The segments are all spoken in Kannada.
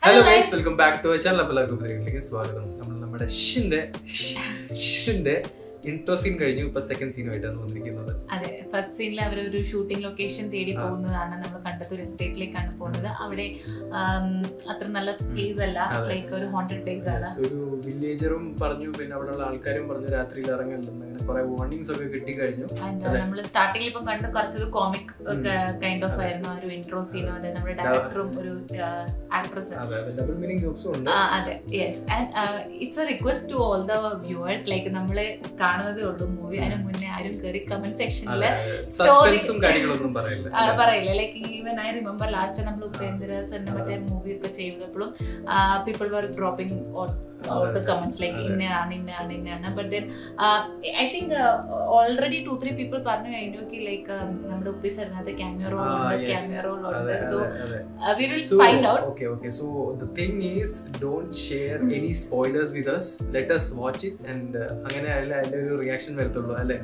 Hello guys, welcome back to our channel. എല്ലാവർക്കും സ്വാഗതം. നമ്മൾ നമ്മുടെ ഷിന്റെ ഇൻട്രോ സീൻ കഴിഞ്ഞു. ഇപ്പൊ സെക്കൻഡ് സീനുമായിട്ടാണ് വന്നിരിക്കുന്നത്. അതെ, ഫസ്റ്റ് സീനിൽ അവർ ഒരു ഷൂട്ടിംഗ് ലൊക്കേഷൻ തേടി പോകുന്നതാണ്. നമ്മൾ കണ്ടത്തൊരു എസ്റ്റേറ്റിലേക്കാണ് പോകുന്നത്. അവിടെ അത്ര നല്ല പ്ലേസ് അല്ല, ലൈക്ക് ഒരു ഹോണ്ടഡ് പ്ലേസ് ആണ്. ഒരു വില്ലേജറും പറഞ്ഞു, പിന്നെ അവിടെയുള്ള ആൾക്കാരും പറഞ്ഞു രാത്രിയിൽ ഇറങ്ങല്ലെന്ന്. അങ്ങനെ കുറെ വാർണിംഗ്സ് ഒക്കെ കിട്ടി കഴിഞ്ഞു. നമ്മൾ സ്റ്റാർട്ടിങ്ങിൽ ഇപ്പം കണ്ട് കുറച്ചൊരു കോമിക് കൈൻഡ് ഓഫ് ആയിരുന്നു ഒരു ഇൻട്രോ സീനും. അതെ, നമ്മുടെ ഡയറക്ടറും ഒരു ആക്ട്രസ്. അതെ, yes. And it's a request to all the viewers, like നമ്മള് കാണുന്നതേ ഉള്ളൂ മൂവി. അതിന് മുന്നേ ആരും കയറി കമന്റ് സെക്ഷനില് പറയില്ല. Like even I remember last നമ്മൾ ഉപേന്ദ്ര സാറിന്റെ മറ്റേ മൂവി ഒക്കെ ചെയ്തപ്പോഴും people were dropping all the comments like inna. But then I think already 2-3 people പറഞ്ഞു കഴിഞ്ഞു ki like നമ്മുടെ ഉപ്പി സാറിനകത്ത് cameo role ഉണ്ട്. So we will find out. Okay, so the thing is, don't share any spoilers with us. Let us watch it and അങ്ങനെ അല്ല അതിന്റെ ഒരു റിയാക്ഷൻ വരത്തുള്ളൂ അല്ലേ?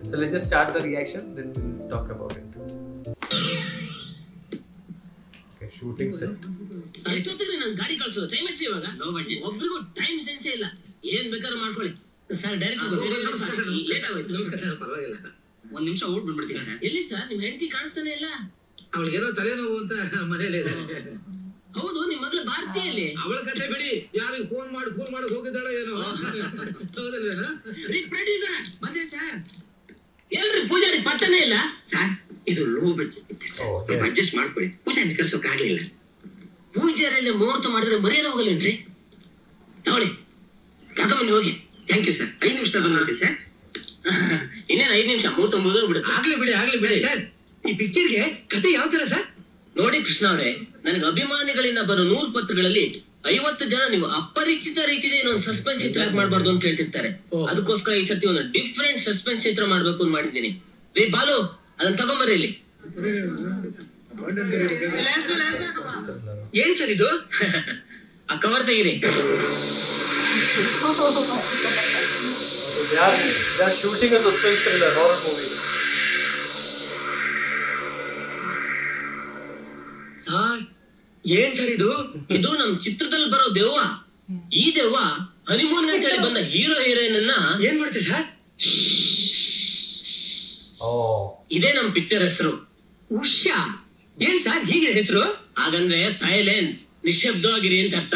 So let's just start the reaction, then we'll talk about it. Okay, shooting set. ಎಷ್ಟೊತ್ತಿಗೆ ನಾನು ಗಾಡಿ ಕಳ್ಸೋದು? ಟೈಮ್ ಎಷ್ಟು ಇವಾಗ? ಒಬ್ರಿಗೂ ಟೈಮ್ ಸೆನ್ಸ್ ಇಲ್ಲ. ಏನ್ ಬೇಕಾದ್ರೂ ಮಾಡ್ಕೊಳ್ಳಿ ಸರ್. ಡೈರೆಕ್ಟ್ ಲೇಟ್ ಆಗೋಯ್ತು. ನಮಸ್ಕಾರ. ಪರವಾಗಿಲ್ಲ, ಒಂದ್ ನಿಮಿಷ ಊಟ ಬಂದ್ಬಿಡ್ತೀನಿ ಸರ್. ಎಲ್ಲಿ ಸರ್? ನಿಮ್ ಹೆಂಡತಿ ಕಾಣಿಸ್ತಾನೆ ಇಲ್ಲ. ಅವಳಿಗೇನೋ ತಲೆನೋವು ಅಂತ ಮನೇಲಿ ಇದ್ದಾರೆ. ಹೌದು, ನಿಮ್ ಮಗಳು ಭಾರತೀಯಲ್ಲಿ. ಅವಳ ಕತೆ ಬಿಡಿ, ಯಾರಿಗೆ ಫೋನ್ ಮಾಡಿ ಹೋಗಿದ್ದಾಳೋ ಏನೋ. ಬಂದೆ ಸರ್. ಎಲ್ರಿ ಪೂಜಾರಿ ಪಟ್ಟನೇ ಇಲ್ಲ ಸರ್. ಇದು ಲೋ ಬಡ್ಜೆಟ್ ಸ್ವಲ್ಪ ಅಡ್ಜಸ್ಟ್ ಮಾಡ್ಕೊಳ್ಳಿ. ಪೂಜಾರಿ ಕಳ್ಸೋಕ್ ಆಗ್ಲಿಲ್ಲ. ಪೂಜಾರಲ್ಲಿ ಮುಹೂರ್ತ ಮಾಡಿದ್ರೆ ಮರ್ಯಾದೆ ಹೋಗಲ್ಲೇನ್ರಿ? ತಗೊಳ್ಳಿ, ಕರ್ಕೊಂಬನ್ನಿ ಹೋಗಿ. Thank you sir. 5 ನಿಮಿಷ ಬಂದ್ಬಿಡ್ತೀನಿ ಸರ್. ಇನ್ನೇನು 5 ನಿಮಿಷ ಮುಹೂರ್ತ ಮುಗಿದೋಗ್ಬಿಡುತ್ತೆ. ಆಗ್ಲಿ ಬಿಡಿ ಸರ್. ಈ ಪಿಕ್ಚರ್ಗೆ ಕತೆ ಯಾವ ತರ ಸರ್? ನೋಡಿ ಕೃಷ್ಣ ಅವರೇ, ನನಗೆ ಅಭಿಮಾನಿಗಳಿಂದ ಬರೋ 100 ಪತ್ರಗಳಲ್ಲಿ 50 ಜನ ನೀವು ಅಪರಿಚಿತ ರೀತಿಯಲ್ಲಿ ಇನ್ನೊಂದು ಸಸ್ಪೆನ್ಸ್ ಚಿತ್ರ ಮಾಡಬಾರ್ದು ಅಂತ ಕೇಳ್ತಿರ್ತಾರೆ. ಅದಕ್ಕೋಸ್ಕರ ಈ ಸರ್ತಿ ಒಂದು ಡಿಫ್ರೆಂಟ್ ಸಸ್ಪೆನ್ಸ್ ಚಿತ್ರ ಮಾಡ್ಬೇಕು ಅಂತ ಮಾಡಿದ್ದೀನಿ. ರೀ ಬಾಲು, ಅದನ್ನ ತಗೊಂಬರ್ರಿ ಇಲ್ಲಿ. ಏನ್ ಸರ್ ಇದು? ಆ ಕವರ್ ತೆಗಿರಿ. Shooting suspense thriller horror movie. Sir ಏನ್ ಸರ್ ಇದು? ಇದು ನಮ್ ಚಿತ್ರದಲ್ಲಿ ಬರೋ ದೆವ್ವ. ಈ ದೆವ್ವ ಹನಿಮೂನ್ ಅಂತ ಹೇಳಿ ಬಂದ ಹೀರೋ ಹೀರೋಯಿನ್ ಅನ್ನ ಏನ್ ಮಾಡ್ತೀವಿ ಸರ್? ಇದೇ ನಮ್ ಪಿಕ್ಚರ್ ಹೆಸರು, ಉಷಾ. ಏನ್ ಸರ್ ಹೀಗೆ ಹೆಸರು? ಹಾಗಂದ್ರೆ ಸೈಲೆನ್ಸ್, ನಿಶ್ಶಬ್ದವಾಗಿರಿ ಅಂತ ಅರ್ಥ.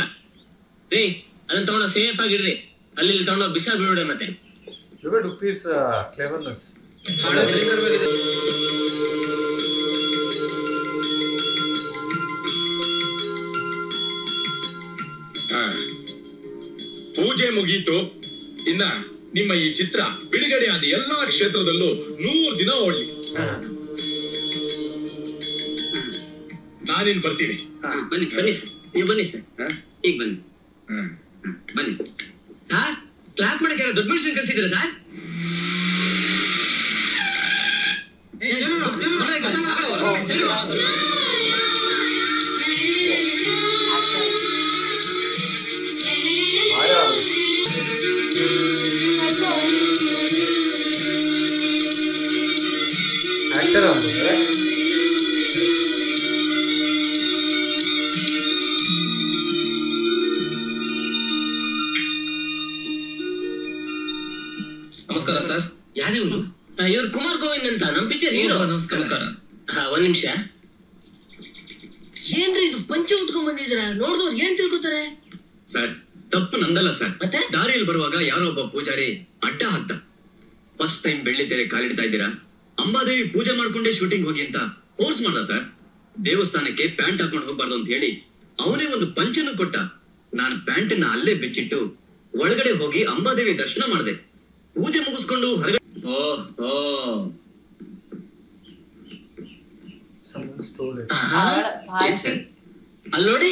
ರೀ, ಅದನ್ನ ತಗೊಂಡ ಸೇಫ್ ಆಗಿರ್ರಿ. ಅಲ್ಲಿ ತಗೊಂಡ ಬಿಸಾ ಬಿಡೋಣ. ಮತ್ತೆ ಕ್ಲೇವರ್ನೆಸ್. ಪೂಜೆ ಮುಗೀತು. ಇನ್ನ ನಿಮ್ಮ ಈ ಚಿತ್ರ ಬಿಡುಗಡೆ ಆದ ಎಲ್ಲಾ ಕ್ಷೇತ್ರದಲ್ಲೂ 100 ದಿನ ಓಡ್ಲಿ. ನಾನಿನ್ ಬರ್ತೀನಿ. ಬನ್ನಿ ಸರ್, ನೀವು ಬನ್ನಿ ಸರ್. ಈಗ ಬನ್ನಿ ಬನ್ನಿ ಸರ್. ಕ್ಲಾಪ್ ಮಾಡಕ್ಕೆ ಯಾರು ದೊಡ್ಡ ಮನುಷ್ಯನ್ ಕಲ್ಸಿದ್ರ ಸರ್? ಆಕ್ಟರ್ ಅಂದ್ರೆ ನಮಸ್ಕಾರ ಸರ್. ಯಾರಿವ್ರು? ಇವ್ರು ಕುಮಾರ್ ಗೋವಿಂದ್ ಅಂತ, ನಮ್ ಪಿಕ್ಚರ್ ಹೀರೋ. ನಮಸ್ಕಾರ. ಒಂದ್ ನಿಮಿಷ. ಏನ್ರಿ ಇದು ಪಂಚೆ ಉಟ್ಕೊಂಡ್ ಬಂದಿದ್ರ? ನೋಡಿದವ್ರು ಏನ್ ತಿಳ್ಕೊತಾರೆ ಸರ್? ತಪ್ಪು ನಂದಲ್ಲ ಸರ್. ಮತ್ತೆ ದಾರಿಯಲ್ಲಿ ಬರುವಾಗ ಯಾರೋ ಒಬ್ಬ ಪೂಜಾರಿ ಅಡ್ಡ ಹಾಕ್ತ. ಫಸ್ಟ್ ಟೈಮ್ ಬೆಳ್ಳಿತೆರೆ ಕಾಲಿಡ್ತಾ ಇದ್ದೀರಾ, ಅಂಬಾದೇವಿ ಪೂಜೆ ಮಾಡ್ಕೊಂಡೇ ಶೂಟಿಂಗ್ ಹೋಗಿ ಅಂತ ಫೋರ್ಸ್ ಮಾಡ್ದ ಸರ್. ದೇವಸ್ಥಾನಕ್ಕೆ ಪ್ಯಾಂಟ್ ಹಾಕೊಂಡು ಹೋಗ್ಬಾರ್ದು ಅಂತ ಹೇಳಿ ಅವನೇ ಒಂದು ಪಂಚನ್ನು ಕೊಟ್ಟ. ನಾನು ಪ್ಯಾಂಟ್ ಅನ್ನ ಅಲ್ಲೇ ಬೆಚ್ಚಿಟ್ಟು ಒಳಗಡೆ ಹೋಗಿ ಅಂಬಾದೇವಿ ದರ್ಶನ ಮಾಡಿದೆ. ಪೂಜೆ ಮುಗಿಸ್ಕೊಂಡು ಹೊರಗಡೆ ಅಲ್ಲಿ ನೋಡಿ.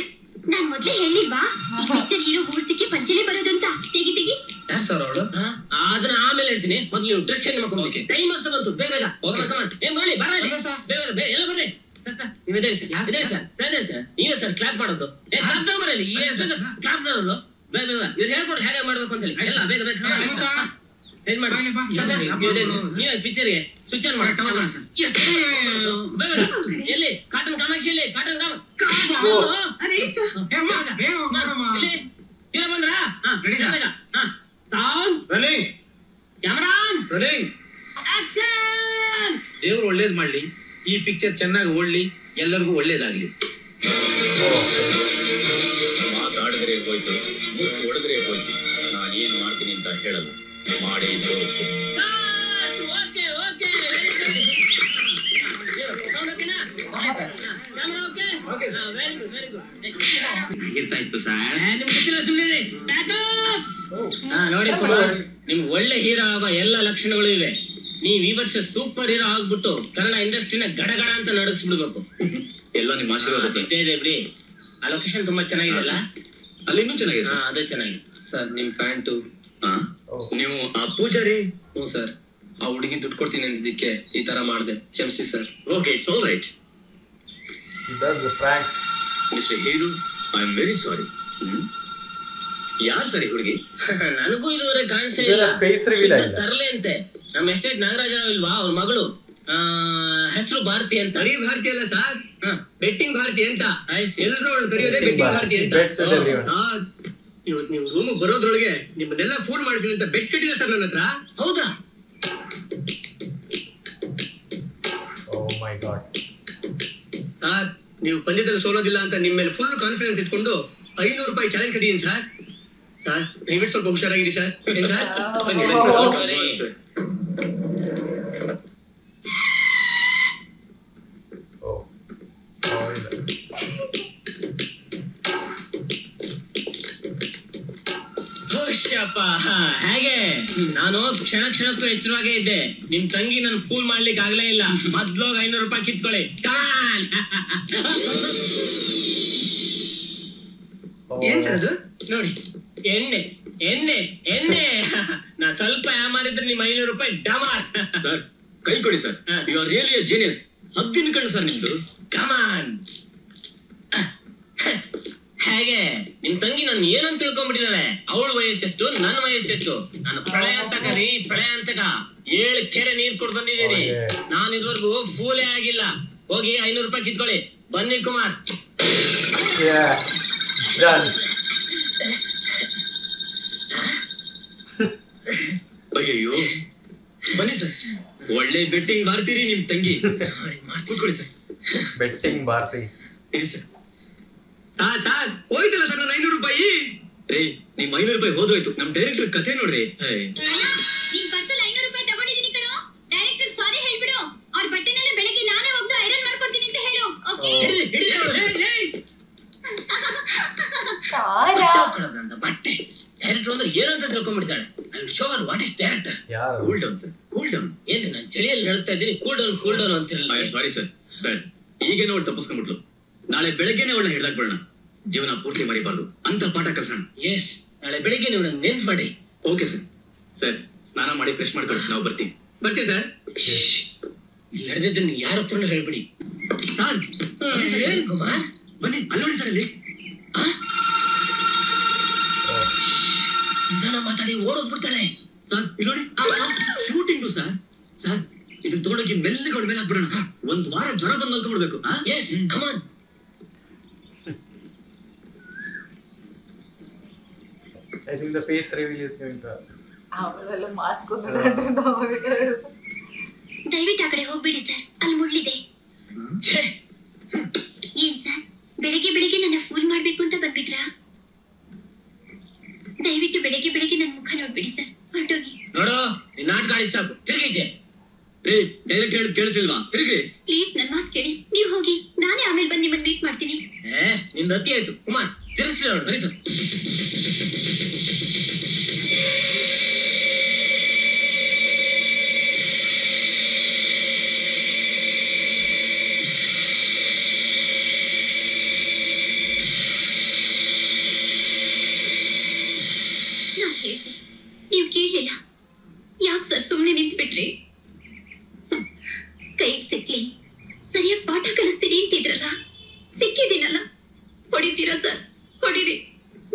ನಾನ್ ಮೊದ್ಲೇ ಹೇಳಿಲ್ವಾ ಈ ಪಿಕ್ಚರ್ ಹೀರೋ ಮುಹೂರ್ತಕ್ಕೆ ಪಂಚಲೆ ಬರೋದು ಅಂತ? ತೆಗಿ ಯಾರ್ ಸರ್ ಅವಳು? ಅದನ್ನ ಆಮೇಲೆ ಹೇಳ್ತೀನಿ. ಮೊದ್ಲು ನೀವು ಡ್ರೆಸ್ ಚೇಂಜ್ ಮಾಡ್ಕೊಂಡು ಟೈಮ್ ಆಗ್ತಾ ಬಂತು. ಬೇಗ ಏನ್ ಬರಲಿ ಬೇಗ ಎಲ್ಲ ಬರ್ರಿ. ನೀವೇ ಸರ್ ಕ್ಲಾಪ್ ಮಾಡೋದು. ಬರಲಿ ಕ್ಲಾಪ್ ಮಾಡೋದು. ಬೇಗ ಇವ್ರು ಹೇಳ್ಕೊಡು ಹೇಗೆ ಮಾಡ್ಬೇಕು ಅಂತ ಹೇಳಿ. ಎಲ್ಲ ಬೇಗ ಏನ್ ಮಾಡಿ ನೀವೇ ಪಿಕ್ಚರ್ಗೆ ಸ್ವಿಚ್ ಆನ್ ಮಾಡಿ ಎಲ್ಲಿ ಕಾಟನ್ ಕಾಮಾಕ್ಷಿ ಇಲ್ಲಿ ಕಾಟನ್ ಬಂದ್ರ ದೇವ್ರು ಒಳ್ಳೇದ್ ಮಾಡ್ಲಿ, ಈ ಪಿಕ್ಚರ್ ಚೆನ್ನಾಗಿ ಓಡ್ಲಿ, ಎಲ್ಲರಿಗೂ ಒಳ್ಳೇದಾಗ್ಲಿ. ಮಾತಾಡಿದ್ರೆ ಹೋಯ್ತು, ಹೊಡೆದ್ರೆ ಹೋಯ್ತು, ನಾನು ಏನ್ ಮಾಡ್ತೀನಿ ಅಂತ ಹೇಳಲ್ಲ, ಮಾಡಿ ತೋರಿಸ್ತೀನಿ. ಇರ್ತಾಯಿತ್ತು ಸರ್. ನೋಡಿ ನಿಮ್ಗೆ ಒಳ್ಳೆ ಹೀರೋ ಆಗೋ ಎಲ್ಲ ಲಕ್ಷಣಗಳು ಇವೆ. ನೀವ್ ಈ ವರ್ಷ ಸೂಪರ್ ಹೀರೋ ಆಗ್ಬಿಟ್ಟು ಕನ್ನಡ ಇಂಡಸ್ಟ್ರಿನ ಗಡಗಡ ಅಂತ ನಡಗಿಸ್ಬಿಡ್ಬೇಕು. ಎಲ್ಲ ನಿಮ್ಮ ಆಶೀರ್ವಾದ ಸರ್. ಇದೆ ಬಿಡಿ. ಆ ಲೊಕೇಶನ್ ತುಂಬಾ ಚೆನ್ನಾಗಿದೆ ಅಲ್ಲ? ಅಲ್ಲಿ ಇನ್ನೂ ಚೆನ್ನಾಗಿದೆ. ಅದೇ ಚೆನ್ನಾಗಿದೆ ಸರ್. ನಿಮ್ ಪ್ಯಾಂಟು. ನೀವು ಆ ಪೂಜಾರಿ? ಹ್ಞೂ ಸರ್. ಆ ಹುಡುಗಿ ದುಡ್ಡು ಕೊಡ್ತೀನಿ ಅಂದಿದ್ದಕ್ಕೆ ಈ ತರ ಮಾಡಿದೆ, ಕ್ಷಮಿಸಿ sir. Okay, it's all right. Mister hero, I am very sorry. ಯಾರು ಸರಿ ಹುಡುಗಿ? ನನಗೂ ಇದುವರೆಗೆ ಕಾಣಿಸೇ ಇಲ್ಲ. ತರಲೆ ಅಂತೆ. ನಮ್ಮ ಎಸ್ಟೇಟ್ ನಾಗರಾಜ ಇಲ್ವಾ, ಅವ್ರ ಮಗಳು ಹೆಸರು ಭಾರತಿ ಅಂತ. ಬರೀ ಭಾರತಿ ಅಲ್ಲ ಸರ್, ಬೆಟ್ಟಿಂಗ್ ಭಾರತಿ ಅಂತ. ಎಲ್ಲರೂ ಕರೆಯೋದೇ ಬೆಟ್ಟಿಂಗ್ ಭಾರತಿ ಅಂತ. ಇವತ್ತು ನೀವು ರೂಮ್ ಬರೋದ್ರೊಳಗೆ ನಿಮ್ಮನ್ನೆಲ್ಲ ಫೋನ್ ಮಾಡ್ತೀನಿ ಅಂತ ಬೆಟ್ ಕಟ್ಟಿದೆ ಸರ್ ನನ್ನ ಹತ್ರ. ಹೌದಾ? ಸರ್, ನೀವು ಪಂದ್ಯದಲ್ಲಿ ಸೋಲೋದಿಲ್ಲ ಅಂತ ನಿಮ್ಮ ಮೇಲೆ ಫುಲ್ ಕಾನ್ಫಿಡೆನ್ಸ್ ಇಟ್ಕೊಂಡು 500 ರೂಪಾಯಿ ಚಾಲೆಂಜ್ ಕಟ್ಟಿದ್ದೀನಿ ಸರ್. ಸರ್ ದಯವಿಟ್ಟು ಸ್ವಲ್ಪ ಹುಷಾರಾಗಿರಿ ಸರ್. ಏನ್ ಸರ್? ಹೇಗೆ ನಾನು ಕ್ಷಣ ಕ್ಷಣಕ್ಕೂ ಎಚ್ಚರವಾಗೇ ಇದ್ದೆ. ನಿಮ್ ತಂಗಿ ನನ್ ಫೂಲ್ ಮಾಡ್ಲಿಕ್ಕೆ ಆಗ್ಲೇ ಇಲ್ಲ. ಮೊದ್ಲೋಗ 500 ರೂಪಾಯಿ ಕಿತ್ಕೊಳ್ಳಿ. ಏನ್ ಸರ್ ಅದು? ನೋಡಿ, ಎಣ್ಣೆ ಎಣ್ಣೆ ಎಣ್ಣೆ. ನಾನ್ ಸ್ವಲ್ಪ ಯಾಮಾರಿದ್ರೆ ನಿಮ್ 500 ರೂಪಾಯಿ ಡಮಾರ್. ಸರ್ ಕೈ ಕೊಡಿ sir. You are really a genius. ಹದ್ದಿನ ಕಣ್ಣು ಸರ್ ನಿಮ್ದು. ಕಮಾನ್. ಹೇಗೆ ನಿಮ್ ತಂಗಿ ನಾನು ಏನಂತ ತಿಳ್ಕೊಂಡ್ಬಿಟ್ಟಿದ್ದಾಳೆ. ಅವಳ ವಯಸ್ಸೆಷ್ಟು, ನನ್ನ ವಯಸ್ಸೆಷ್ಟು. ನಾನು ಪ್ರಳಯ ಅಂತಕ ರೀ, ಪ್ರಳಯ ಅಂತಕ 7 ಕೆರೆ ನೀರ್ ಕೊಡ್ ಬಂದಿದ್ದೀನಿ. ನಾನು ಇದುವರೆಗೂ ಫೂಲೇ ಆಗಿಲ್ಲ. ಹೋಗಿ 500 ರೂಪಾಯಿ ಕಿತ್ಕೊಳ್ಳಿ. ಬನ್ನಿ ಕುಮಾರ್. ಅಯ್ಯೋ ಬನ್ನಿ ಸರ್. ಒಳ್ಳೆ ಬೆಟ್ಟಿಂಗ್ ಮಾಡ್ತೀರಿ ನಿಮ್ ತಂಗಿ. ಕೂತ್ಕೊಳ್ಳಿ ಸರ್. ಬೆಟ್ಟಿಂಗ್ ಭಾರತಿ ಇರಿ ಸರ್. ಸಾರ್ ಹೋಯ್ತಲ್ಲ ಸರ್ ನನ್ನ 500 ರೂಪಾಯಿ. ರೇ ನಿಮ್ 500 ರೂಪಾಯಿ ಹೋದೋಯ್ತು. ನಮ್ ಡೈರೆಕ್ಟರ್ ಕಥೆ ನೋಡ್ರಿ. ನಿನ್ ಬಸ್ಸಲ್ಲಿ 500 ರೂಪಾಯಿ ತಗೊಂಡಿದ್ದೀನಿ ಕಣೋ. ಡೈರೆಕ್ಟರ್ ಸಾರಿ ಹೇಳ್ಬಿಡು. ಅವ್ರ ಬಟ್ಟೆನೆಲ್ಲ ಬೆಳಗ್ಗೆ ನಾನೇ ಹೋಗ್ದು ಐರನ್ ಮಾಡ್ಕೊಡ್ತೀನಿ ಅಂತ ಹೇಳು. ಓಕೆ? ಬಟ್ಟೆ ಡೈರೆಕ್ಟರ್ ಅಂದ್ರೆ ಏನು ಅಂತ ತಿಳ್ಕೊಂಡ್ಬಿಡ್ತಾಳೆ. Sure what is director? Cool down sir, cool down. ಏನ್ರಿ ನಾನು ಚಳಿಯಲ್ಲಿ ಹೇಳ್ತಾ ಇದ್ದೀನಿ, ಕೂಲ್ ಡೌನ್ ಕೂಲ್ ಡೌನ್ ಅಂತಿರಲ್ಲ. Sorry sir. ಸರ್ ಈಗೇನೋ ಅವಳು ತಪ್ಪಿಸ್ಕೊಂಡ್ಬಿಟ್ಲು. ನಾಳೆ ಬೆಳಗ್ಗೆನೆ ಅವಳನ್ನ ಹಿಡ್ದಾಕ್ಬಿಡೋಣ. ಜೀವನ ಪೂರ್ತಿ ಮರಿಬಾರ್ದು ಅಂತ ಪಾಠ ಕಲ್ಸೋಣ. ಎಸ್, ನಾಳೆ ಬೆಳಿಗ್ಗೆ ನೀವು ನಂಗೆ ನೆನ್ಪು ಮಾಡಿ. Okay sir. ಸರ್ ಸ್ನಾನ ಮಾಡಿ ಫ್ರೆಶ್ ಮಾಡ್ಕೊಂಡು ನಾವು ಬರ್ತೀವಿ. ಬರ್ತೀವಿ ಸರ್. ಇಲ್ಲಿ ನಡೆದಿದ್ದನ್ನು ಯಾರ ಹತ್ರನೂ ಹೇಳ್ಬಿಡಿ. ಏನ್ ಕುಮಾರ್? ಬನ್ನಿ ಅಲ್ಲಿ ನೋಡಿ ಸರ್. ಅಲ್ಲಿ ನಿಧಾನ ಮಾತಾಡಿ ಓಡೋಗ್ಬಿಡ್ತಾಳೆ. ಸರ್ ಇಲ್ಲಿ ನೋಡಿ, ಶೂಟಿಂಗು ಸರ್. ಸರ್ ಇದನ್ನ ತಗೊಂಡೋಗಿ ಮೆಲ್ಲಿಗೆ ಅವಳ ಮೇಲೆ ಹಾಕ್ಬಿಡೋಣ. 1 ವಾರ ಜ್ವರ ಬಂದು ಅಂದ್ಕೊಂಡ್ಬಿಡ್ಬೇಕು. Yes, come on. I think the face reveal is going to happen. ಅವಳೆಲ್ಲ ಮಾಸ್ಕ್ ದಯವಿಟ್ಟು ಆ ಕಡೆ ಹೋಗ್ಬಿಡಿ ಸರ್, ಅಲ್ಲಿ ಮುಳ್ಳಿದೆ. ಏನ್ ಸರ್ ಬೆಳಿಗ್ಗೆ ಬೆಳಿಗ್ಗೆ ನನ್ನ ಫೂಲ್ ಮಾಡ್ಬೇಕು ಅಂತ ಬಂದ್ಬಿಟ್ರಾ? ದಯವಿಟ್ಟು ಬೆಳಿಗ್ಗೆ ಬೆಳಿಗ್ಗೆ ನನ್ನ ಮುಖ ನೋಡ್ಬಿಡಿ ಸರ್, ಹೊರಟೋಗಿ. ನೋಡು, ನೀನ್ ನಾಟಕ ಆಡಿದ್ ಸಾಕು, ತಿರುಗಿಜೆ. ಡೈರೆಕ್ಟ್ ಹೇಳಿ ಕೇಳಿಸಿಲ್ವಾ? ತಿರುಗಿ ಪ್ಲೀಸ್ ನನ್ನ ಮಾತು ಕೇಳಿ. ನೀವು ಹೋಗಿ, ನಾನೇ ಆಮೇಲೆ ಬಂದು ನಿಮ್ಮನ್ನ ಮೀಟ್ ಮಾಡ್ತೀನಿ. ನಿಂದ ಅತಿ ಆಯ್ತು ಕುಮಾರ್, ತಿರುಗಿಸಿ ನೋಡು. ಸರಿ ಸರ್. ನೀವು ಕೇಳಲಿಲ್ಲ. ಯಾಕೆ ಸರ್ ಸುಮ್ಮನೆ ನಿಂತು ಬಿಟ್ರಿ? ಕೈ ಸಿಕ್ಲಿ, ಸರಿಯಾಗಿ ಪಾಠ ಕಲಿಸ್ತೀನಿ ಅಂತಿದ್ರಲ್ಲ, ಸಿಕ್ಕಿದ್ದೀನಲ್ಲ. ಹೊಡಿತೀರಾ ಸರ್? ಹೊಡಿರಿ.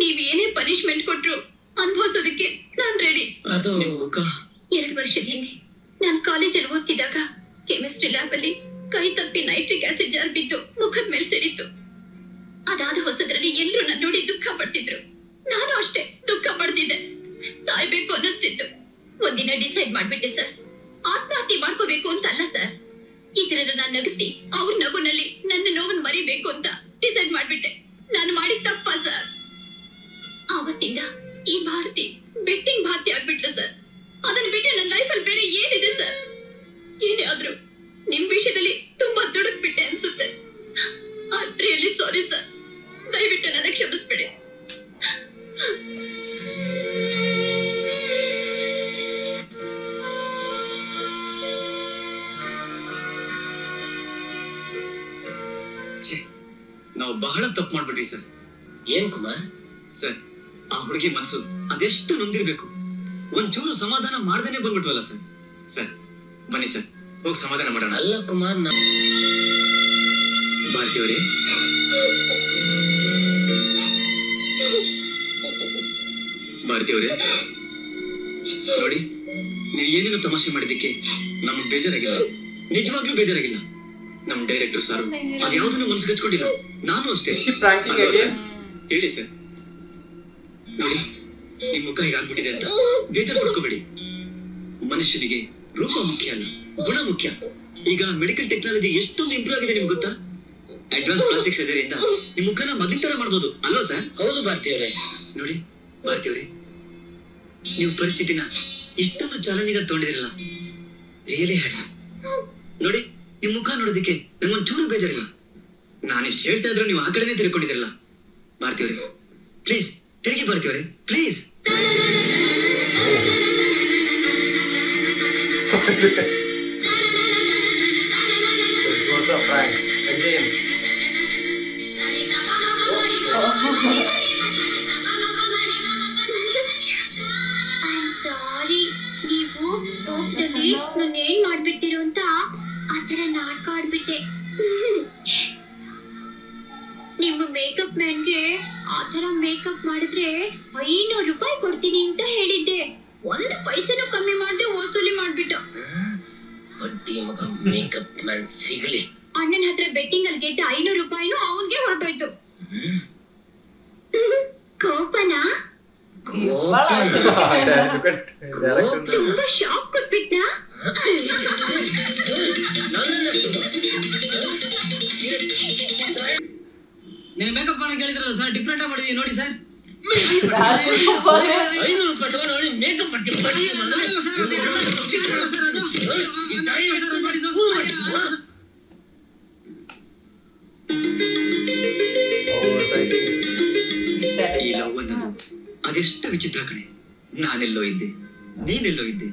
ನೀವ್ ಏನೇ ಪನಿಷ್ಮೆಂಟ್ ಕೊಟ್ರು ಅನುಭವಿಸೋದಕ್ಕೆ ನಾನ್ ರೆಡಿ. ಅದು ಮುಖ 2 ವರ್ಷದ ಹಿಂದೆ ನಾನು ಕಾಲೇಜಲ್ಲಿ ಓದ್ತಿದ್ದಾಗ ಕೆಮಿಸ್ಟ್ರಿ ಲ್ಯಾಬ್ ಅಲ್ಲಿ ಕೈ ತಪ್ಪಿ ನೈಟ್ರಿಕ್ ಆಸಿಡ್ ಜಾರ್ ಬಿದ್ದು ಮುಖದ ಮೇಲೆ ಸಿಡಿತು. ಅದಾದ ಹೊಸದ್ರಲ್ಲಿ ಎಲ್ಲರೂ ನನ್ನ ನೋಡಿ ದುಃಖ ಪಡ್ತಿದ್ರು. ನಾನು ಅಷ್ಟೇ ದುಃಖ ಪಡ್ತಿದ್ದೆ. ಸಾಯ್ಬೇಕು ಅನ್ನಿಸ್ತಿತ್ತು. ಒಂದಿನ ಡಿಸೈಡ್ ಮಾಡ್ಬಿಟ್ಟೆ ಸರ್, ಆತ್ಮಹತ್ಯೆ ಮಾಡ್ಕೋಬೇಕು ಅಂತ ಅಲ್ಲ ಸರ್, ಇತರರು ನಾನು ನಗಿಸಿ ಅವ್ರ ನಗುನಲ್ಲಿ ನನ್ನ ನೋವನ್ನು ಮರಿಬೇಕು ಅಂತ ಡಿಸೈಡ್ ಮಾಡ್ಬಿಟ್ಟೆ. ನಾನು ಮಾಡಿದ ತಪ್ಪ ಸರ್. ಆವತ್ತಿಂದ ಈ ಭಾರತಿ ಬೆಟ್ಟಿಂಗ್ ಭಾರತಿ ಆಗ್ಬಿಟ್ಲು ಸರ್. ಅದನ್ನ ಬಿಟ್ಟರೆ ನನ್ನ ಲೈಫಲ್ಲಿ ಬೇರೆ ಏನಿದೆ ಸರ್? ಏನೇ ಆದ್ರೂ ನಿಮ್ ವಿಷಯದಲ್ಲಿ ತುಂಬಾ ದುಡುಕ್ಬಿಟ್ಟೆ ಅನ್ಸುತ್ತೆ. I am really sorry sir. ದಯವಿಟ್ಟು ನನ್ನ ಕ್ಷಮಿಸ್ಬಿಡಿ. ನಾವು ಬಹಳ ತಪ್ಪು ಮಾಡ್ಬಿಟ್ವಿ ಸರ್. ಏನ್ ಕುಮಾರ್ ಸರ್, ಆ ಹುಡುಗಿ ಮನಸ್ಸು ಅದೆಷ್ಟು ನೊಂದಿರ್ಬೇಕು. ಒಂಚೂರು ಸಮಾಧಾನ ಮಾಡ್ದೇನೆ ಬಂದ್ಬಿಟ್ವಲ್ಲ ಸರ್. ಸರ್ ಬನ್ನಿ ಸರ್, ಹೋಗಿ ಸಮಾಧಾನ ಮಾಡೋಣ. ಅಲ್ಲ ಕುಮಾರ್, ಭಾರತಿಯವರೇ, ಭಾರತಿಯವರೇ ನೋಡಿ, ನೀವು ಏನೇನು ತಮಾಷೆ ಮಾಡಿದ್ದಕ್ಕೆ ನಮಗ್ ಬೇಜಾರಾಗಿಲ್ಲ, ನಿಜವಾಗ್ಲೂ ಬೇಜಾರಾಗಿಲ್ಲ. ನಮ್ ಡೈರೆಕ್ಟರ್ ಸರ್ ಅದ್ಯಾವ್ದನ್ನು ಮನ್ಸಿಗೆ ಹಚ್ಕೊಂಡಿಲ್ಲ. ನಾನು ಅಷ್ಟೇ. ಹೇಳಿ ಸರ್. ನೋಡಿ, ನಿಮ್ ಮುಖ ಹೀಗಾಗ್ಬಿಟ್ಟಿದೆ ಅಂತ ಬೇಜಾರು ಪಡ್ಕೋಬೇಡಿ. ಮನುಷ್ಯನಿಗೆ ರೂಪ ಮುಖ್ಯ ಅಲ್ಲ, ಗುಣ ಮುಖ್ಯ. ಈಗ ಮೆಡಿಕಲ್ ಟೆಕ್ನಾಲಜಿ ಎಷ್ಟೊಂದು ಇಂಪ್ರೂವ್ ಆಗಿದೆ ನಿಮ್ಗೆ ಗೊತ್ತಾ? ಅಡ್ವಾನ್ಸ್ ಪ್ಲಾಸ್ಟಿಕ್ ಸರ್ಜರಿಯಿಂದ ನಿಮ್ ಮುಖನ ಮೊದಲಿನ ತರ ಮಾಡ್ಬೋದು ಅಲ್ವಾ ಸರ್? ಹೌದು ಭಾರತಿಯವರೇ. ನೋಡಿ ಭಾರತಿಯವರೇ, ನೀವು ಪರಿಸ್ಥಿತಿನ ಇಷ್ಟೊಂದು ಚಾಲೆಂಜಿಂಗ್ ಅಂತ ತಗೊಂಡಿದಿರಲ್ಲ, ರಿಯಲಿ ಹ್ಯಾಟ್ಸ್. ನೋಡಿ, ನಿಮ್ ಮುಖ ನೋಡೋದಕ್ಕೆ ನಂಗೊಂಚೂರು ಬೇಜಾರಿಲ್ಲ. ನಾನಿಷ್ಟು ಹೇಳ್ತಾ ಇದ್ರು ನೀವು ಆ ಕಡೆನೇ ತಿರ್ಕೊಂಡಿದಿರಲ್ಲ. ಭಾರತಿಯವರೇ ಪ್ಲೀಸ್ ತಿರುಗಿ, ಭಾರತಿಯವರೇ ಪ್ಲೀಸ್. ಸಾರಿ, ನೀವು ಹೋಗ್ದಲ್ಲಿ ನಾನು ಏನ್ ಮಾಡ್ಬಿಟ್ಟಿರು ಅಂತ ಆತರ ನಾಟಕ ಆಡ್ಬಿಟ್ಟೆ. ನಿಮ್ಮ ಮೇಕಪ್ ಮ್ಯಾನ್ಗೆ ಆತರ ಮೇಕಪ್ ಮಾಡಿದ್ರೆ 500 ರೂಪಾಯಿ ಕೊಡ್ತೀನಿ ಅಂತ ಹೇಳಿದ್ದೆ. 1 ಪೈಸೆನೂ ಕಮ್ಮಿ ಮಾಡದೆ ವಸೂಲಿ ಮಾಡ್ಬಿಟ್ಟು. ಮೇಕಪ್ ಮ್ಯಾನ್ ಸಿಗಲಿ. ಅಣ್ಣನ ಹತ್ರ ಬೆಟ್ಟಿಂಗ್ ಅಲ್ಲಿ ಗೆದ್ದ 500 ರೂಪಾಯಿನೂ ಅವನ್ಗೆ ಹೊರಟೋಯ್ತು. ಕೋಪನಾ? ತುಂಬಾ ಶಾಕ್ ಕೊಟ್ಬಿಟ್ನಾ? ನೀನು ಮೇಕಪ್ ಮಾಡಕ್ ಹೇಳಿದ್ರಲ್ಲ ಸರ್, ಡಿಫ್ರೆಂಟ್ ಆಗಿ ಮಾಡಿದೀನಿ ನೋಡಿ ಸರ್. 500 ರೂಪಾಯಿ ತಗೊಂಡು ಮೇಕಪ್ ಮಾಡ್ತೀನಿ. ಈ ಲವ್ ಅನ್ನೋದು ಅದೆಷ್ಟು ವಿಚಿತ್ರ ಕಣೆ. ನಾನೆಲ್ಲೋ ಇದ್ದೆ, ನೀನೆಲ್ಲೋ ಇದ್ದೆ,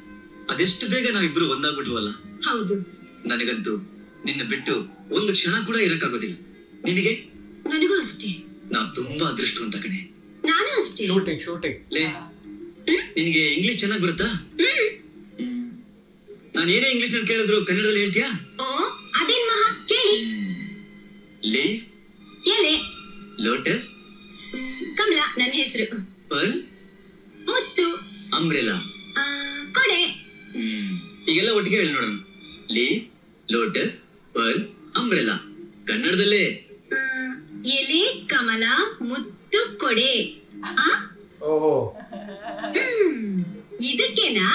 ಅದೆಷ್ಟು ಬೇಗ ನಾವಿಬ್ರು ಒಂದಾಗ್ಬಿಟ್ವಲ್ಲ. ಹೌದು, ನನಗಂತೂ ನಿನ್ನ ಬಿಟ್ಟು ಒಂದು ಕ್ಷಣ ಕೂಡ ಇರಕ್ಕಾಗೋದಿಲ್ಲ. ನಿನಗೆ? ನನಗೂ ಅಷ್ಟೇ. ನಾ ತುಂಬಾ ಅದೃಷ್ಟವಂತ ಕಣೆ. ನಾನು ಅಷ್ಟೇ. ಲೇ, ನಿನಗೆ ಇಂಗ್ಲಿಷ್ ಚೆನ್ನಾಗಿ ಬರುತ್ತಾ? ನಾನು ಏನೇ ಇಂಗ್ಲಿಷ್ ನಲ್ಲಿ ಕೇಳಿದ್ರು ಕನ್ನಡದಲ್ಲಿ ಹೇಳ್ತೀಯಾ? ಓ, ಅದೇನ್ ಮಹಾ, ಕೇಳಿ. ಲೀವ್, ಎಲೆ, ಲೋಟಸ್, ಕಮಲ ನನ್ನ ಹೆಸರು, ಪರ್ಲ್, ಮುತ್ತು, ಅಂಬ್ರೆಲಾ, ಕೊಡೆ. ಈಗೆಲ್ಲ ಒಟ್ಟಿಗೆ ಹೇಳಿ ನೋಡೋಣ. Leave, lotus, pearl, umbrella. ಕನ್ನಡದಲ್ಲೇ ಎಲೆ, ಕಮಲ, ಮುತ್ತು, ಕೊಡೆ. ಇದಕ್ಕೇನಾ?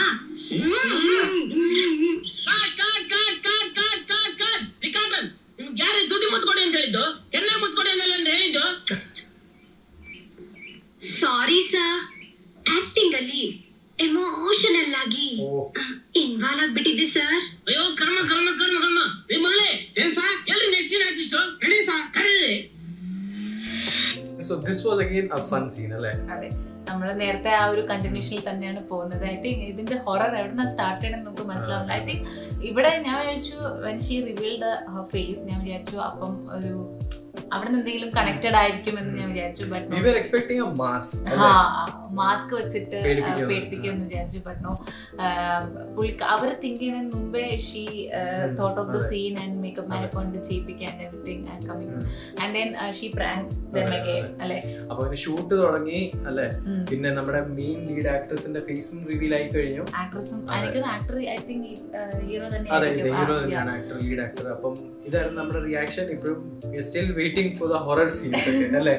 ಯಾರು ದುಡ್ಡು ಮುತ್ಕೊಡಿ ಅಂತ ಹೇಳಿದ್ದು? ಎಲ್ಲ ಮುತ್ಕೊಡಿ ಅಂತ ಹೇಳಿದ್ದು? ಸಾರಿ ಸರ್, ಆಕ್ಟಿಂಗ್ ಅಲ್ಲಿ ಎಮೋಷನಲ್ ಆಗಿ ಇನ್ವಾಲ್ವ್ ಆಗ್ಬಿಟ್ಟಿದ್ದೆ ಸರ್. ಅಯ್ಯೋ ಕರ್ಮ ಕರ್ಮ ಕರ್ಮ ಕರ್ಮ. ನಿಮ್ಮಲ್ಲೇ ಏನ್ ಸರ್? ಎಲ್ರಿ next scene artist ready sir, ಕರೀರಿ. So this was again a fun scene, അല്ലേ? അതെ, നമ്മൾ നേരത്തെ ആ ഒരു കണ്ടിന്യൂഷനിൽ തന്നെയാണ് പോകുന്നത്. ഐ തിങ്ക് ഇതിന്റെ ഹൊറർ എവിടെ സ്റ്റാർട്ട് ചെയ്യണമെന്ന് നമുക്ക് മനസ്സിലാവില്ല. ഐ തിങ്ക് ഇവിടെ ഞാൻ വിചാരിച്ചു when she revealed her face, ഞാൻ വിചാരിച്ചു അപ്പം ഒരു അവിടെ നിന്ന് എന്തെങ്കിലും കണക്റ്റഡ് ആയിരിക്കും എന്ന് ഞാൻ വിചാരിച്ചു. But we were expecting a mask. Mask വെച്ചിട്ട് പേടിപ്പിക്കുമെന്ന് വിചാരിച്ചു. ബട്ട് നോ, അവർ തിങ്ക് ചെയ്യുന്നതിന് മുമ്പേ she thought of the scene and makeup മാനെ കൊണ്ട് ചെയ്യിപ്പിക്കാൻ everything and coming and then she prank them again അല്ലേ. അപ്പൊ ഷൂട്ട് തുടങ്ങി അല്ലേ, പിന്നെ നമ്മുടെ മെയിൻ ലീഡ് ആക്ട്രസിന്റെ ഫേസും റിവീൽ ആയി കഴിഞ്ഞു. ആക്ട്രസും എനിക്ക് ആക്ടർ ഐ തിങ്ക് ഹീറോ അതെ ഹീറോ തന്നെയാണ് ആക്ടർ, ലീഡ് ആക്ടർ. അപ്പം ഇതായിരുന്നു നമ്മുടെ റിയാക്ഷൻ. ഇപ്പോഴും still waiting for the horror scenes ഒക്കെ അല്ലേ.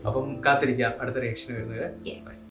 അപ്പം കാത്തിരിക്കാം അടുത്ത റിയാക്ഷൻ വരുന്നത്.